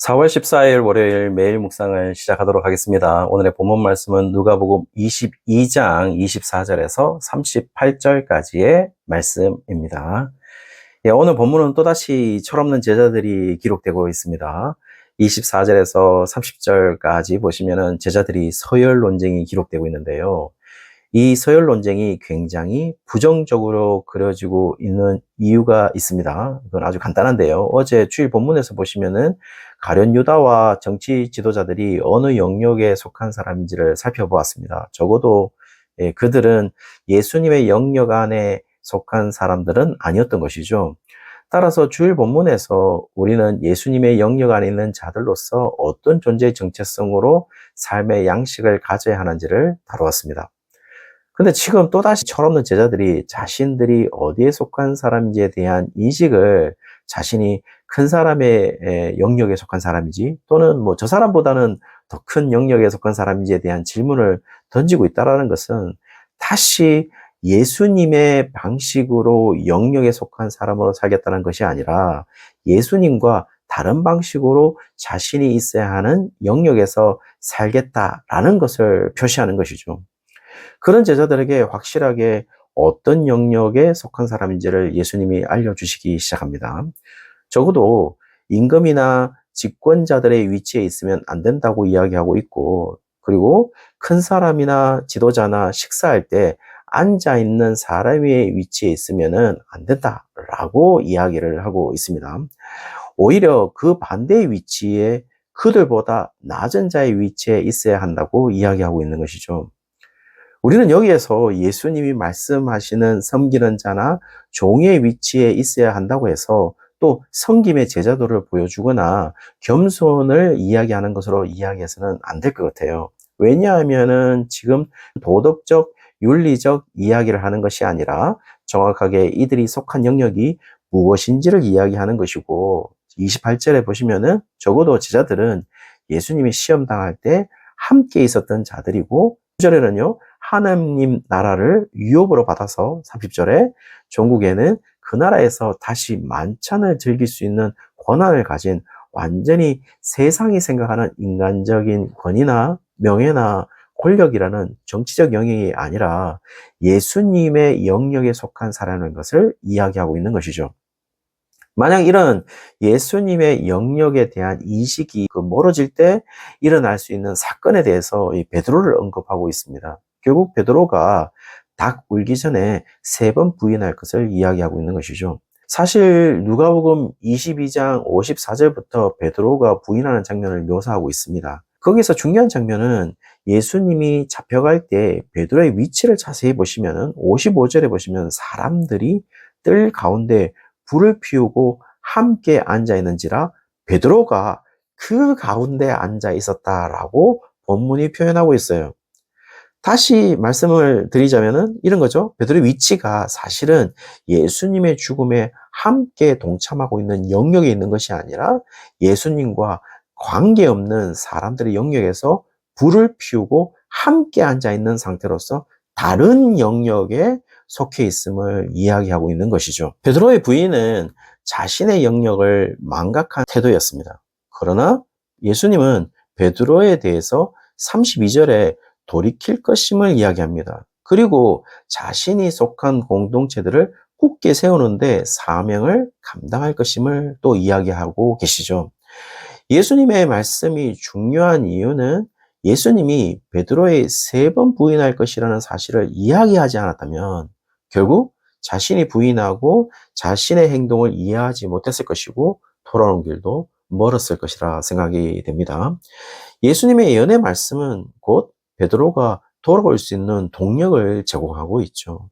4월 14일 월요일 매일 묵상을 시작하도록 하겠습니다. 오늘의 본문 말씀은 누가복음 22장 24절에서 38절까지의 말씀입니다. 오늘 본문은 또다시 철없는 제자들이 기록되고 있습니다. 24절에서 30절까지 보시면은 제자들이 서열 논쟁이 기록되고 있는데요. 이 서열 논쟁이 굉장히 부정적으로 그려지고 있는 이유가 있습니다. 이건 아주 간단한데요. 어제 주일 본문에서 보시면은 가룟 유다와 정치 지도자들이 어느 영역에 속한 사람인지를 살펴보았습니다. 적어도 그들은 예수님의 영역 안에 속한 사람들은 아니었던 것이죠. 따라서 주일 본문에서 우리는 예수님의 영역 안에 있는 자들로서 어떤 존재의 정체성으로 삶의 양식을 가져야 하는지를 다루었습니다. 근데 지금 또다시 철없는 제자들이 자신들이 어디에 속한 사람인지에 대한 인식을 자신이 큰 사람의 영역에 속한 사람이지 또는 뭐 저 사람보다는 더 큰 영역에 속한 사람인지에 대한 질문을 던지고 있다는 것은 다시 예수님의 방식으로 영역에 속한 사람으로 살겠다는 것이 아니라 예수님과 다른 방식으로 자신이 있어야 하는 영역에서 살겠다라는 것을 표시하는 것이죠. 그런 제자들에게 확실하게 어떤 영역에 속한 사람인지를 예수님이 알려주시기 시작합니다. 적어도 임금이나 집권자들의 위치에 있으면 안 된다고 이야기하고 있고, 그리고 큰 사람이나 지도자나 식사할 때 앉아있는 사람의 위치에 있으면 안 된다라고 이야기를 하고 있습니다. 오히려 그 반대의 위치에 그들보다 낮은 자의 위치에 있어야 한다고 이야기하고 있는 것이죠. 우리는 여기에서 예수님이 말씀하시는 섬기는 자나 종의 위치에 있어야 한다고 해서 또 섬김의 제자도를 보여주거나 겸손을 이야기하는 것으로 이야기해서는 안 될 것 같아요. 왜냐하면은 지금 도덕적, 윤리적 이야기를 하는 것이 아니라 정확하게 이들이 속한 영역이 무엇인지를 이야기하는 것이고 28절에 보시면은 적어도 제자들은 예수님이 시험 당할 때 함께 있었던 자들이고 9절에는요. 하나님 나라를 유업으로 받아서 30절에 종국에는 그 나라에서 다시 만찬을 즐길 수 있는 권한을 가진 완전히 세상이 생각하는 인간적인 권위나 명예나 권력이라는 정치적 영역이 아니라 예수님의 영역에 속한 사람인 것을 이야기하고 있는 것이죠. 만약 이런 예수님의 영역에 대한 인식이 멀어질 때 일어날 수 있는 사건에 대해서 이 베드로를 언급하고 있습니다. 결국 베드로가 닭 울기 전에 3번 부인할 것을 이야기하고 있는 것이죠. 사실 누가복음 22장 54절부터 베드로가 부인하는 장면을 묘사하고 있습니다. 거기서 중요한 장면은 예수님이 잡혀갈 때 베드로의 위치를 자세히 보시면은 55절에 보시면 사람들이 뜰 가운데 불을 피우고 함께 앉아 있는지라 베드로가 그 가운데 앉아 있었다라고 본문이 표현하고 있어요. 다시 말씀을 드리자면은 이런 거죠. 베드로의 위치가 사실은 예수님의 죽음에 함께 동참하고 있는 영역에 있는 것이 아니라 예수님과 관계없는 사람들의 영역에서 불을 피우고 함께 앉아 있는 상태로서 다른 영역에 속해 있음을 이야기하고 있는 것이죠. 베드로의 부인은 자신의 영역을 망각한 태도였습니다. 그러나 예수님은 베드로에 대해서 32절에 돌이킬 것임을 이야기합니다. 그리고 자신이 속한 공동체들을 굳게 세우는데 사명을 감당할 것임을 또 이야기하고 계시죠. 예수님의 말씀이 중요한 이유는 예수님이 베드로의 3번 부인할 것이라는 사실을 이야기하지 않았다면 결국 자신이 부인하고 자신의 행동을 이해하지 못했을 것이고 돌아오는 길도 멀었을 것이라 생각이 됩니다. 예수님의 예언의 말씀은 곧 베드로가 돌아올 수 있는 동력을 제공하고 있죠.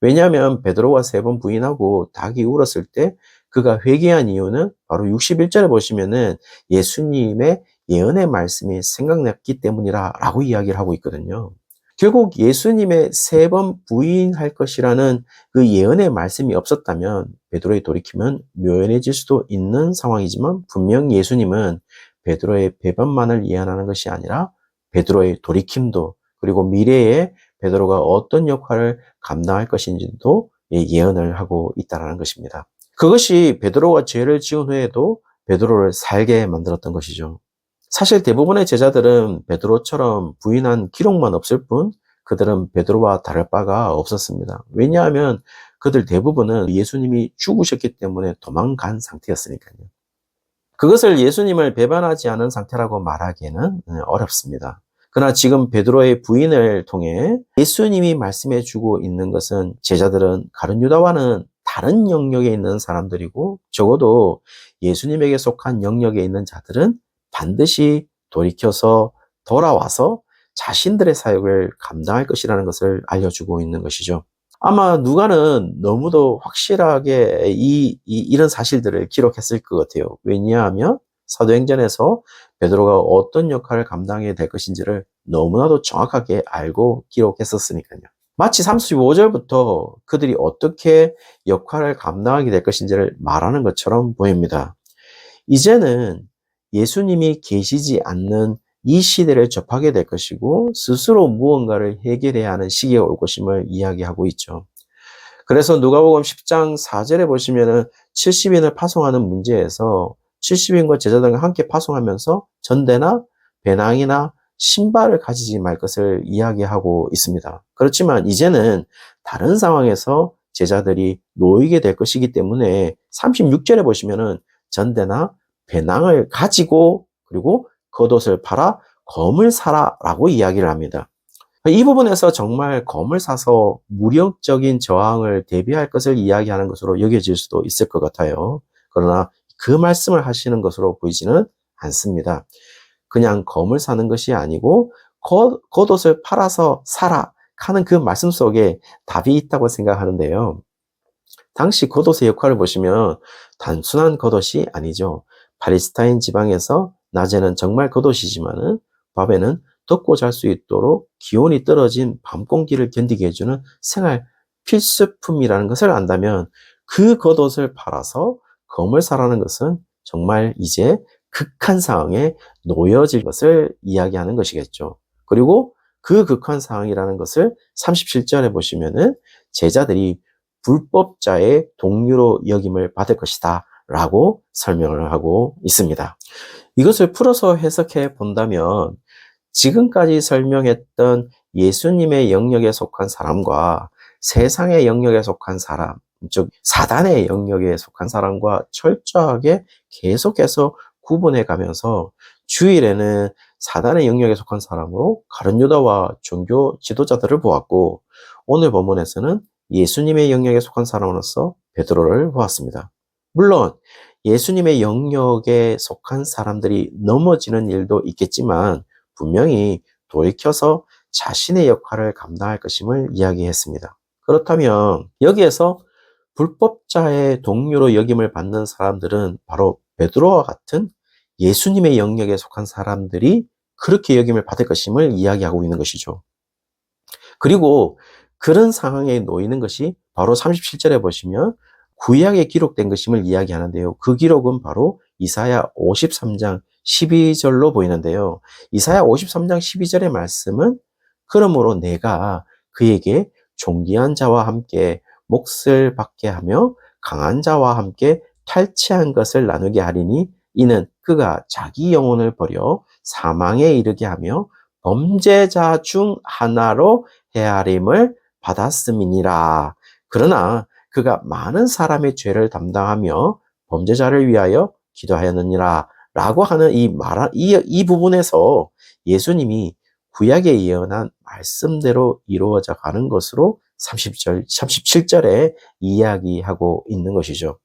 왜냐하면 베드로가 3번 부인하고 닭이 울었을 때 그가 회개한 이유는 바로 61절에 보시면은 예수님의 예언의 말씀이 생각났기 때문이라고 이야기를 하고 있거든요. 결국 예수님의 3번 부인할 것이라는 그 예언의 말씀이 없었다면 베드로의 돌이킴은 묘연해질 수도 있는 상황이지만 분명 예수님은 베드로의 배반만을 예언하는 것이 아니라 베드로의 돌이킴도 그리고 미래에 베드로가 어떤 역할을 감당할 것인지도 예언을 하고 있다는 것입니다. 그것이 베드로가 죄를 지은 후에도 베드로를 살게 만들었던 것이죠. 사실 대부분의 제자들은 베드로처럼 부인한 기록만 없을 뿐 그들은 베드로와 다를 바가 없었습니다. 왜냐하면 그들 대부분은 예수님이 죽으셨기 때문에 도망간 상태였으니까요. 그것을 예수님을 배반하지 않은 상태라고 말하기에는 어렵습니다. 그러나 지금 베드로의 부인을 통해 예수님이 말씀해 주고 있는 것은 제자들은 가룟 유다와는 다른 영역에 있는 사람들이고 적어도 예수님에게 속한 영역에 있는 자들은 반드시 돌이켜서 돌아와서 자신들의 사역을 감당할 것이라는 것을 알려주고 있는 것이죠. 아마 누가는 너무도 확실하게 이런 사실들을 기록했을 것 같아요. 왜냐하면 사도행전에서 베드로가 어떤 역할을 감당해야 될 것인지를 너무나도 정확하게 알고 기록했었으니까요. 마치 35절부터 그들이 어떻게 역할을 감당하게 될 것인지를 말하는 것처럼 보입니다. 이제는 예수님이 계시지 않는 이 시대를 접하게 될 것이고 스스로 무언가를 해결해야 하는 시기가 올 것임을 이야기하고 있죠. 그래서 누가복음 10장 4절에 보시면은 70인을 파송하는 문제에서 70인과 제자들과 함께 파송하면서 전대나 배낭이나 신발을 가지지 말 것을 이야기하고 있습니다. 그렇지만 이제는 다른 상황에서 제자들이 놓이게 될 것이기 때문에 36절에 보시면은 전대나 배낭을 가지고 그리고 겉옷을 팔아 검을 사라라고 이야기를 합니다. 이 부분에서 정말 검을 사서 무력적인 저항을 대비할 것을 이야기하는 것으로 여겨질 수도 있을 것 같아요. 그러나 그 말씀을 하시는 것으로 보이지는 않습니다. 그냥 검을 사는 것이 아니고 겉옷을 팔아서 사라 하는 그 말씀 속에 답이 있다고 생각하는데요. 당시 겉옷의 역할을 보시면 단순한 겉옷이 아니죠. 팔레스타인 지방에서 낮에는 정말 겉옷이지만은 밤에는 덮고 잘 수 있도록 기온이 떨어진 밤 공기를 견디게 해주는 생활 필수품이라는 것을 안다면 그 겉옷을 팔아서 검을 사라는 것은 정말 이제 극한 상황에 놓여질 것을 이야기하는 것이겠죠. 그리고 그 극한 상황이라는 것을 37절에 보시면은 제자들이 불법자의 동류로 여김을 받을 것이다 라고 설명을 하고 있습니다. 이것을 풀어서 해석해 본다면 지금까지 설명했던 예수님의 영역에 속한 사람과 세상의 영역에 속한 사람, 즉 사단의 영역에 속한 사람과 철저하게 계속해서 구분해 가면서 주일에는 사단의 영역에 속한 사람으로 가룟 유다와 종교 지도자들을 보았고 오늘 본문에서는 예수님의 영역에 속한 사람으로서 베드로를 보았습니다. 물론 예수님의 영역에 속한 사람들이 넘어지는 일도 있겠지만 분명히 돌이켜서 자신의 역할을 감당할 것임을 이야기했습니다. 그렇다면 여기에서 불법자의 동료로 여김을 받는 사람들은 바로 베드로와 같은 예수님의 영역에 속한 사람들이 그렇게 여김을 받을 것임을 이야기하고 있는 것이죠. 그리고 그런 상황에 놓이는 것이 바로 37절에 보시면 구약에 기록된 것임을 이야기하는데요. 그 기록은 바로 이사야 53장 12절로 보이는데요. 이사야 53장 12절의 말씀은 그러므로 내가 그에게 존귀한 자와 함께 몫을 받게 하며 강한 자와 함께 탈취한 것을 나누게 하리니 이는 그가 자기 영혼을 버려 사망에 이르게 하며 범죄자 중 하나로 헤아림을 받았음이니라. 그러나 그가 많은 사람의 죄를 담당하며 범죄자를 위하여 기도하였느니라. 라고 하는 이 부분에서 예수님이 구약에 예언한 말씀대로 이루어져 가는 것으로 37절에 이야기하고 있는 것이죠.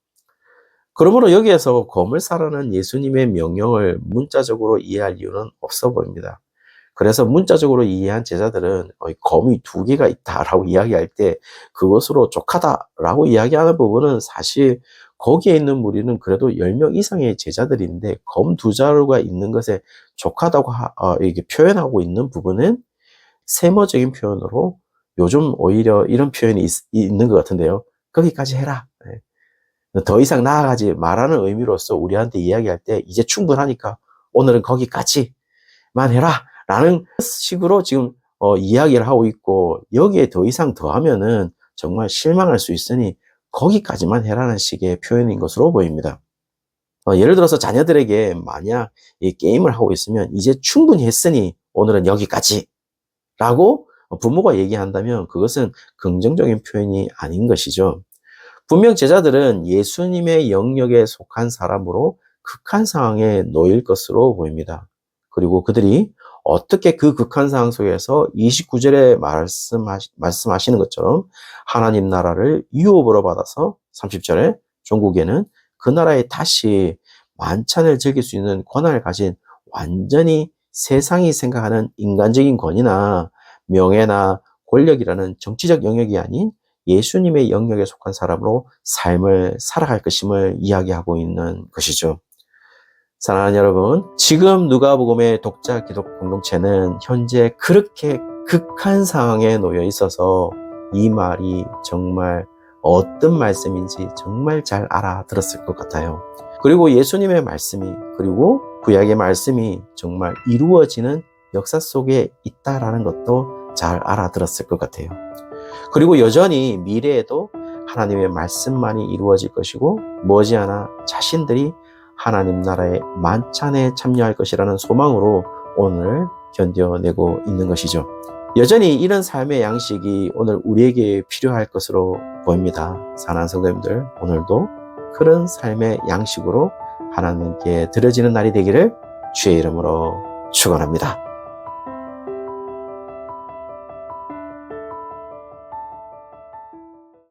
그러므로 여기에서 검을 사라는 예수님의 명령을 문자적으로 이해할 이유는 없어 보입니다. 그래서 문자적으로 이해한 제자들은 검이 2개가 있다라고 이야기할 때 그것으로 족하다라고 이야기하는 부분은 사실 거기에 있는 무리는 그래도 10명 이상의 제자들인데 검 2자루가 있는 것에 족하다고 이렇게 표현하고 있는 부분은 세머적인 표현으로 요즘 오히려 이런 표현이 있는 것 같은데요. 거기까지 해라. 더 이상 나아가지 말라는 의미로서 우리한테 이야기할 때 이제 충분하니까 오늘은 거기까지만 해라 라는 식으로 지금 이야기를 하고 있고 여기에 더 이상 더하면은 정말 실망할 수 있으니 거기까지만 해라는 식의 표현인 것으로 보입니다. 예를 들어서 자녀들에게 만약 이 게임을 하고 있으면 이제 충분히 했으니 오늘은 여기까지 라고 부모가 얘기한다면 그것은 긍정적인 표현이 아닌 것이죠. 분명 제자들은 예수님의 영역에 속한 사람으로 극한 상황에 놓일 것으로 보입니다. 그리고 그들이 어떻게 그 극한 상황 속에서 29절에 말씀하시는 것처럼 하나님 나라를 유업으로 받아서 30절에 종국에는 그 나라에 다시 만찬을 즐길 수 있는 권한을 가진 완전히 세상이 생각하는 인간적인 권위나 명예나 권력이라는 정치적 영역이 아닌 예수님의 영역에 속한 사람으로 삶을 살아갈 것임을 이야기하고 있는 것이죠. 사랑하는 여러분, 지금 누가복음의 독자 기독 공동체는 현재 그렇게 극한 상황에 놓여 있어서 이 말이 정말 어떤 말씀인지 정말 잘 알아들었을 것 같아요. 그리고 예수님의 말씀이, 그리고 구약의 말씀이 정말 이루어지는 역사 속에 있다라는 것도 잘 알아들었을 것 같아요. 그리고 여전히 미래에도 하나님의 말씀만이 이루어질 것이고 머지않아 자신들이 하나님 나라의 만찬에 참여할 것이라는 소망으로 오늘 견뎌내고 있는 것이죠. 여전히 이런 삶의 양식이 오늘 우리에게 필요할 것으로 보입니다. 사랑하는 성도님들, 오늘도 그런 삶의 양식으로 하나님께 드려지는 날이 되기를 주의 이름으로 축원합니다.